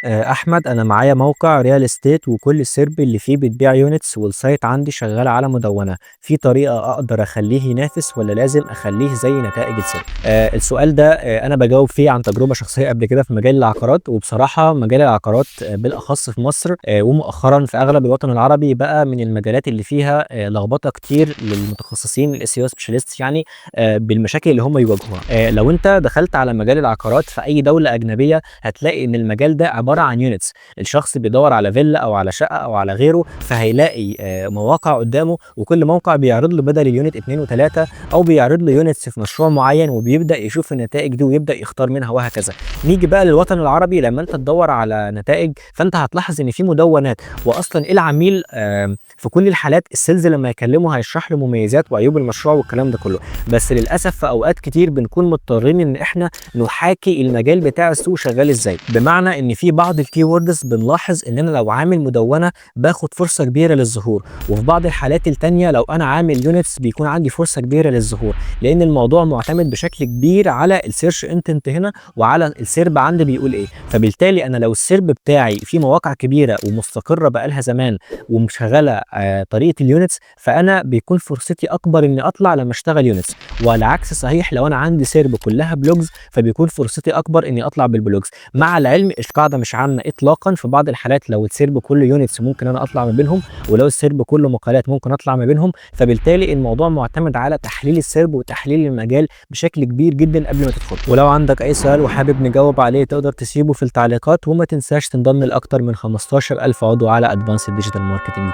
أحمد، أنا معايا موقع ريال استيت وكل السرب اللي فيه بتبيع يونتس والسايت عندي شغال على مدونة. في طريقة أقدر أخليه ينافس ولا لازم أخليه زي نتائج السرب؟ السؤال ده أنا بجاوب فيه عن تجربة شخصية قبل كده في مجال العقارات، وبصراحة مجال العقارات بالأخص في مصر ومؤخرا في أغلب الوطن العربي بقى من المجالات اللي فيها لخبطة كتير للمتخصصين الاس اي او سبيشاليست، يعني بالمشاكل اللي هم يواجهوها. لو أنت دخلت على مجال العقارات في أي دولة أجنبية هتلاقي ان المجال ده عباره عن يونتس. الشخص بيدور على فيلا او على شقه او على غيره، فهيلاقي مواقع قدامه، وكل موقع بيعرض له بدل اليونت اتنين وتلاته، او بيعرض له يونتس في مشروع معين وبيبدا يشوف النتائج دي ويبدا يختار منها وهكذا. نيجي بقى للوطن العربي، لما انت تدور على نتائج فانت هتلاحظ ان في مدونات، واصلا العميل في كل الحالات السيلز لما يكلمه هيشرح له مميزات وعيوب المشروع والكلام ده كله. بس للاسف في اوقات كتير بنكون مضطرين ان احنا نحاكي المجال بتاع السوق شغال ازاي، بمعنى ان في بعض الكي ووردز بنلاحظ ان انا لو عامل مدونه باخد فرصه كبيره للظهور، وفي بعض الحالات التانيه لو انا عامل يونتس بيكون عندي فرصه كبيره للظهور، لان الموضوع معتمد بشكل كبير على السيرش انتنت هنا وعلى السيرب عندي بيقول ايه. فبالتالي انا لو السيرب بتاعي في مواقع كبيره ومستقره بقالها زمان ومشغله طريقه اليونتس، فانا بيكون فرصتي اكبر اني اطلع لما اشتغل يونتس. والعكس صحيح، لو انا عندي سيرب كلها بلوجز فبيكون فرصتي اكبر اني اطلع بالبلوجز. مع العلم القاعده مش عامه اطلاقا، في بعض الحالات لو السيرب كله يونتس ممكن انا اطلع ما بينهم، ولو السيرب كله مقالات ممكن اطلع ما بينهم. فبالتالي الموضوع معتمد على تحليل السيرب وتحليل المجال بشكل كبير جدا قبل ما تدخل. ولو عندك اي سؤال وحابب نجاوب عليه تقدر تسيبه في التعليقات، وما تنساش تنضم لاكتر من 15,000 عضو على ادفانس ديجيتال ماركتنج.